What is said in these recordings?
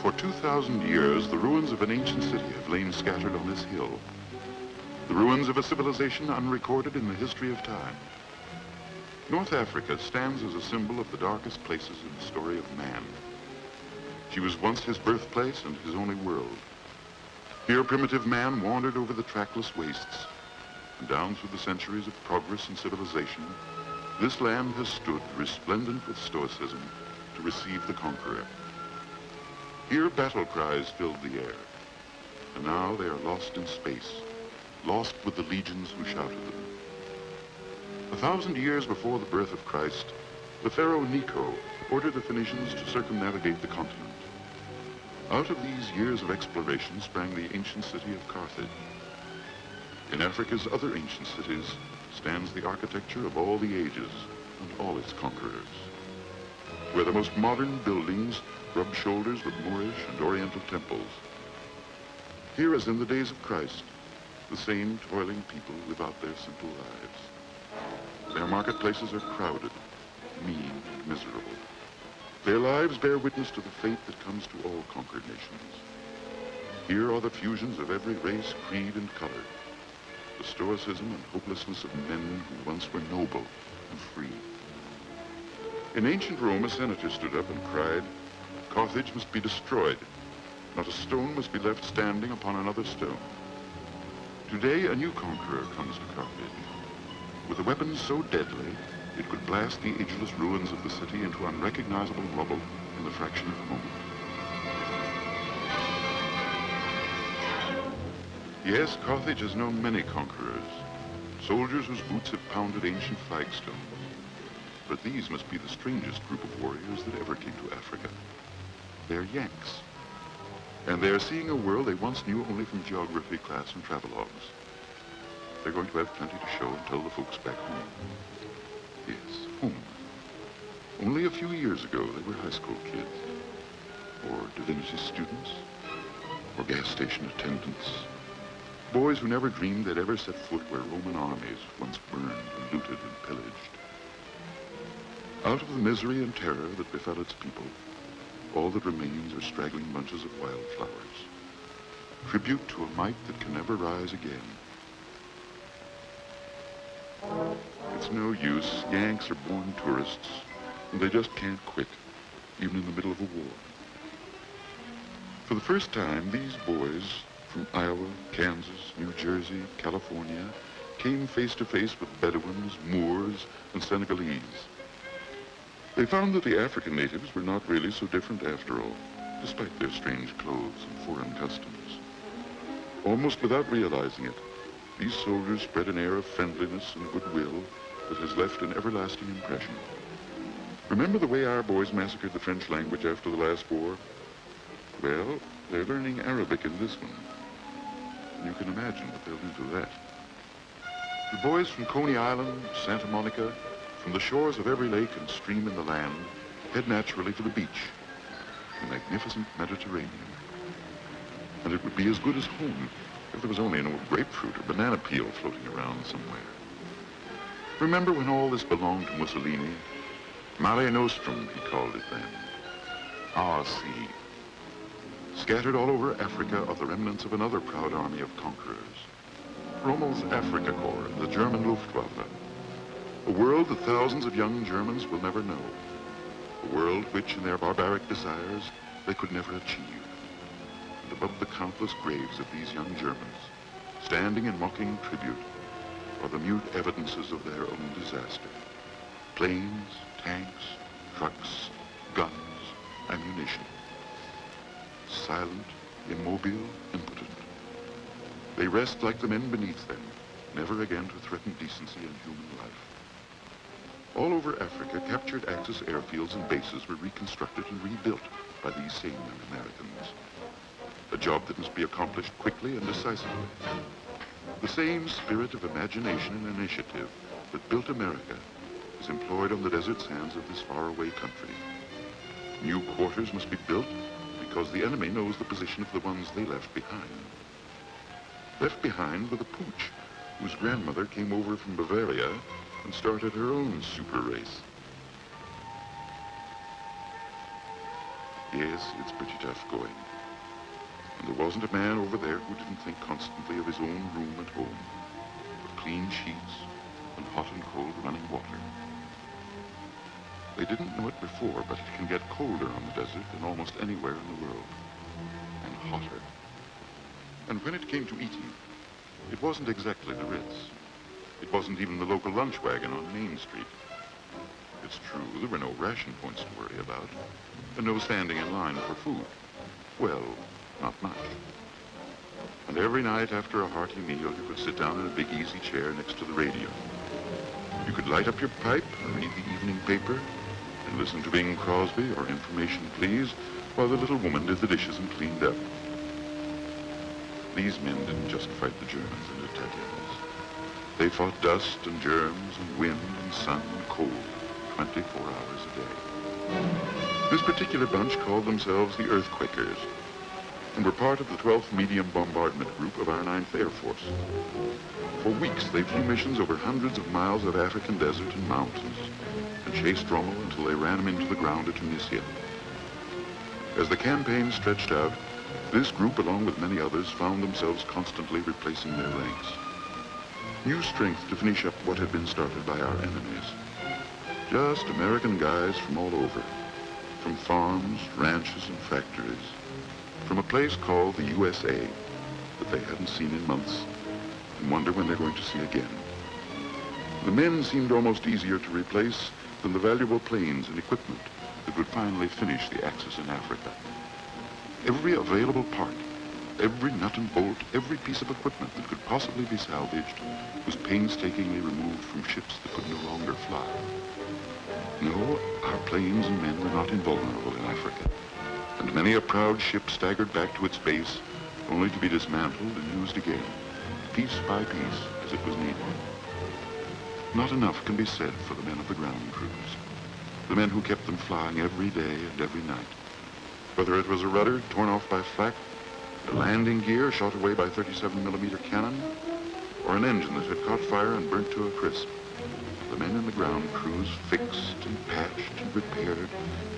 For 2,000 years, the ruins of an ancient city have lain scattered on this hill. The ruins of a civilization unrecorded in the history of time. North Africa stands as a symbol of the darkest places in the story of man. She was once his birthplace and his only world. Here, primitive man wandered over the trackless wastes, and down through the centuries of progress and civilization, this land has stood resplendent with stoicism to receive the conqueror. Here, battle cries filled the air, and now they are lost in space, lost with the legions who shouted them. 1,000 years before the birth of Christ, the pharaoh Necho ordered the Phoenicians to circumnavigate the continent. Out of these years of exploration sprang the ancient city of Carthage. In Africa's other ancient cities stands the architecture of all the ages and all its conquerors, where the most modern buildings rub shoulders with Moorish and Oriental temples. Here, as in the days of Christ, the same toiling people live out their simple lives. Their marketplaces are crowded, mean, and miserable. Their lives bear witness to the fate that comes to all conquered nations. Here are the fusions of every race, creed, and color, the stoicism and hopelessness of men who once were noble and free. In ancient Rome, a senator stood up and cried, "Carthage must be destroyed. Not a stone must be left standing upon another stone." Today, a new conqueror comes to Carthage. With a weapon so deadly, it could blast the ageless ruins of the city into unrecognizable rubble in the fraction of a moment. Yes, Carthage has known many conquerors, soldiers whose boots have pounded ancient flagstones. But these must be the strangest group of warriors that ever came to Africa. They're Yanks. And they're seeing a world they once knew only from geography class and travelogues. They're going to have plenty to show and tell the folks back home. Yes, home. Only a few years ago, they were high school kids, or divinity students, or gas station attendants. Boys who never dreamed they'd ever set foot where Roman armies once burned and looted and pillaged. Out of the misery and terror that befell its people, all that remains are straggling bunches of wildflowers, tribute to a might that can never rise again. It's no use. Yanks are born tourists, and they just can't quit, even in the middle of a war. For the first time, these boys from Iowa, Kansas, New Jersey, California, came face to face with Bedouins, Moors, and Senegalese. They found that the African natives were not really so different after all, despite their strange clothes and foreign customs. Almost without realizing it, these soldiers spread an air of friendliness and goodwill that has left an everlasting impression. Remember the way our boys massacred the French language after the last war? Well, they're learning Arabic in this one. You can imagine what they'll do to that. The boys from Coney Island, Santa Monica, from the shores of every lake and stream in the land, head naturally for the beach, the magnificent Mediterranean. And it would be as good as home if there was only an old grapefruit or banana peel floating around somewhere. Remember when all this belonged to Mussolini? Mare Nostrum, he called it then. Our sea. Scattered all over Africa are the remnants of another proud army of conquerors. Rommel's Africa Corps, the German Luftwaffe. A world that thousands of young Germans will never know. A world which, in their barbaric desires, they could never achieve. And above the countless graves of these young Germans, standing in mocking tribute, are the mute evidences of their own disaster. Planes, tanks, trucks, guns, ammunition. Silent, immobile, impotent. They rest like the men beneath them, never again to threaten decency and human life. All over Africa, captured Axis airfields and bases were reconstructed and rebuilt by these same young Americans. A job that must be accomplished quickly and decisively. The same spirit of imagination and initiative that built America is employed on the desert sands of this faraway country. New quarters must be built because the enemy knows the position of the ones they left behind. Left behind were the Pooch, whose grandmother came over from Bavaria and started her own super race. Yes, it's pretty tough going. And there wasn't a man over there who didn't think constantly of his own room at home, of clean sheets and hot and cold running water. They didn't know it before, but it can get colder on the desert than almost anywhere in the world, and hotter. And when it came to eating, it wasn't exactly the Ritz. It wasn't even the local lunch wagon on Main Street. It's true, there were no ration points to worry about, and no standing in line for food. Well, not much. And every night after a hearty meal, you could sit down in a big easy chair next to the radio. You could light up your pipe and read the evening paper and listen to Bing Crosby or Information Please while the little woman did the dishes and cleaned up. These men didn't just fight the Germans and Italians. They fought dust and germs and wind and sun and cold 24 hours a day. This particular bunch called themselves the Earthquakers and were part of the 12th Medium Bombardment Group of our 9th Air Force. For weeks, they flew missions over hundreds of miles of African desert and mountains and chased Rommel until they ran him into the ground at Tunisia. As the campaign stretched out, this group, along with many others, found themselves constantly replacing their ranks. New strength to finish up what had been started by our enemies. Just American guys from all over, from farms, ranches, and factories, from a place called the USA that they hadn't seen in months and wonder when they're going to see again. The men seemed almost easier to replace than the valuable planes and equipment that would finally finish the Axis in Africa. Every available part, every nut and bolt, every piece of equipment that could possibly be salvaged was painstakingly removed from ships that could no longer fly. No, our planes and men were not invulnerable in Africa, and many a proud ship staggered back to its base only to be dismantled and used again, piece by piece, as it was needed. Not enough can be said for the men of the ground crews, the men who kept them flying every day and every night. Whether it was a rudder torn off by flak, a landing gear shot away by 37mm cannon, or an engine that had caught fire and burnt to a crisp, the men in the ground crews fixed and patched and repaired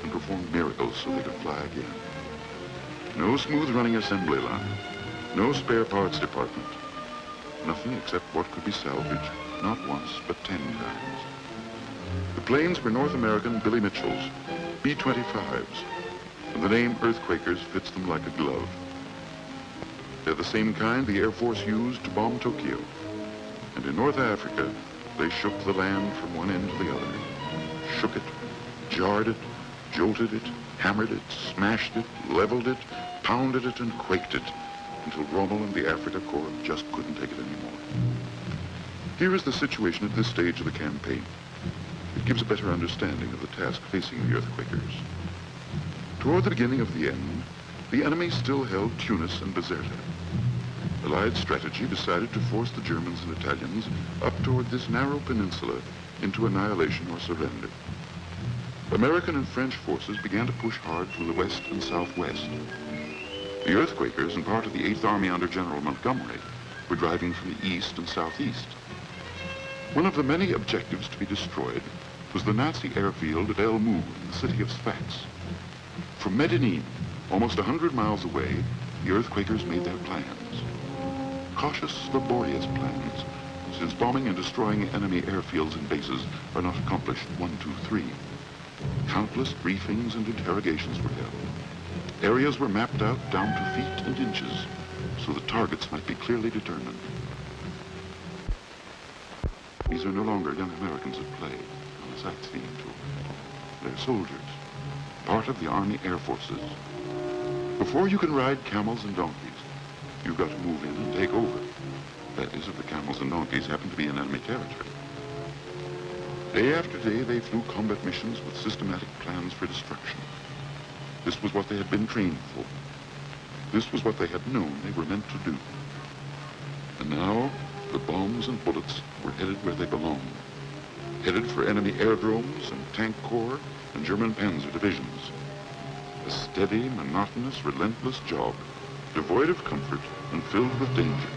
and performed miracles so they could fly again. No smooth-running assembly line, no spare parts department, nothing except what could be salvaged, not once, but 10 times. The planes were North American Billy Mitchell's, B-25s, and the name Earthquakers fits them like a glove. They're the same kind the Air Force used to bomb Tokyo. And in North Africa, they shook the land from one end to the other. Shook it, jarred it, jolted it, hammered it, smashed it, leveled it, pounded it, and quaked it, until Rommel and the Africa Corps just couldn't take it anymore. Here is the situation at this stage of the campaign. It gives a better understanding of the task facing the Earthquakers. Toward the beginning of the end, the enemy still held Tunis and Bizerta. Allied strategy decided to force the Germans and Italians up toward this narrow peninsula into annihilation or surrender. American and French forces began to push hard from the west and southwest. The Earthquakers and part of the 8th Army under General Montgomery were driving from the east and southeast. One of the many objectives to be destroyed was the Nazi airfield at El Mou in the city of Sfax. From Medellin, almost 100 miles away, the Earthquakers made their plans. Cautious, laborious plans, since bombing and destroying enemy airfields and bases are not accomplished 1, 2, 3. Countless briefings and interrogations were held. Areas were mapped out down to feet and inches, so the targets might be clearly determined. These are no longer young Americans at play on a sightseeing tour. They're soldiers, part of the Army Air Forces. Before you can ride camels and donkeys, you've got to move in and take over. That is, if the camels and donkeys happen to be in enemy territory. Day after day, they flew combat missions with systematic plans for destruction. This was what they had been trained for. This was what they had known they were meant to do. And now, the bombs and bullets were headed where they belonged. Headed for enemy aerodromes and tank corps and German panzer divisions. A steady, monotonous, relentless job, devoid of comfort and filled with danger.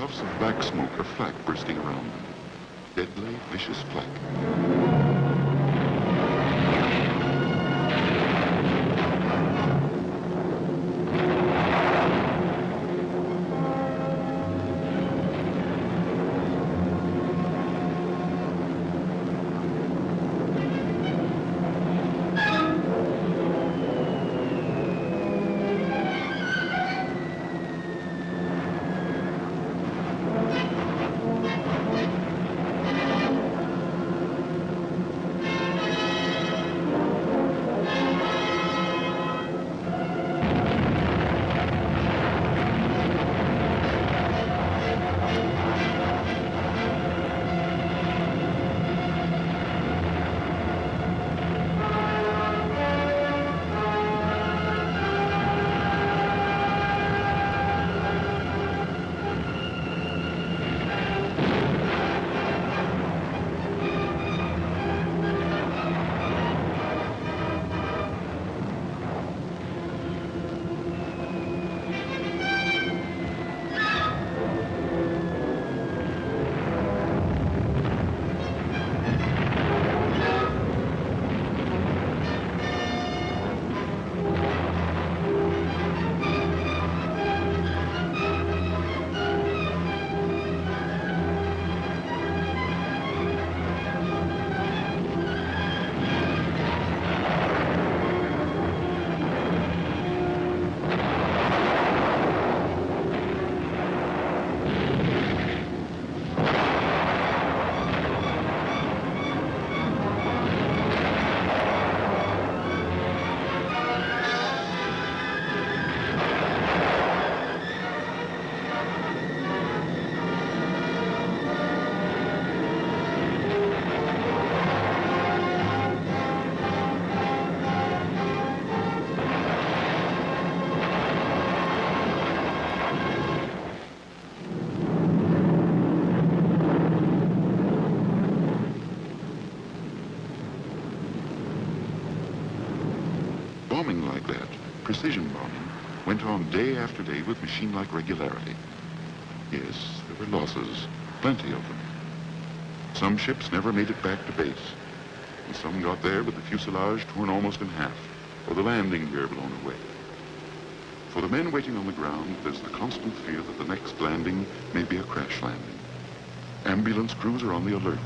puffs of black smoke or flak bursting around them. Deadly, vicious flak. Bombing like that, precision bombing, went on day after day with machine-like regularity. Yes, there were losses, plenty of them. Some ships never made it back to base, and some got there with the fuselage torn almost in half, or the landing gear blown away. For the men waiting on the ground, there's the constant fear that the next landing may be a crash landing. Ambulance crews are on the alert.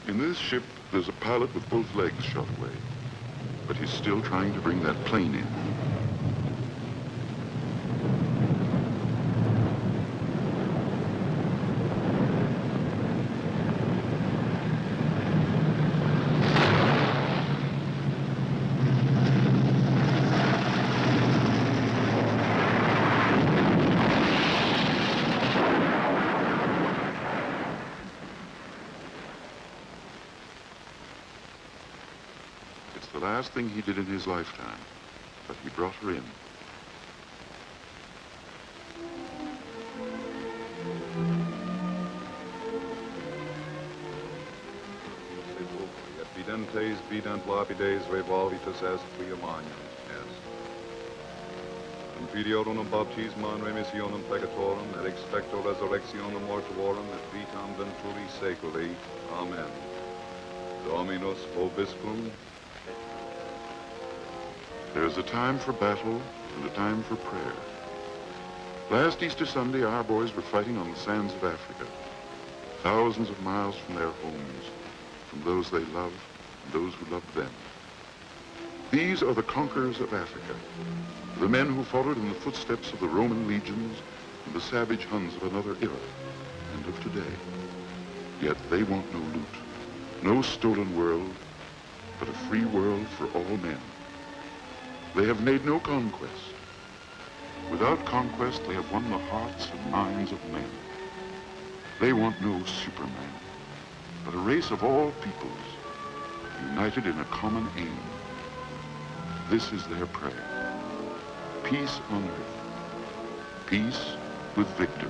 In this ship, there's a pilot with both legs shot away, but he's still trying to bring that plane in. The last thing he did in his lifetime, but he brought her in. Videntes, vident lapides revolvitus est quia magnum est. Confidiorum baptismam remissionem peccatorum, et expecto resurrectionem mortuorum, et vitam venturi seculi. Amen. Dominus vobiscum. There's a time for battle and a time for prayer. Last Easter Sunday, our boys were fighting on the sands of Africa, thousands of miles from their homes, from those they love and those who loved them. These are the conquerors of Africa, the men who followed in the footsteps of the Roman legions and the savage Huns of another era and of today. Yet they want no loot, no stolen world, but a free world for all men. They have made no conquest. Without conquest, they have won the hearts and minds of men. They want no Superman, but a race of all peoples, united in a common aim. This is their prayer. Peace on earth. Peace with Victor.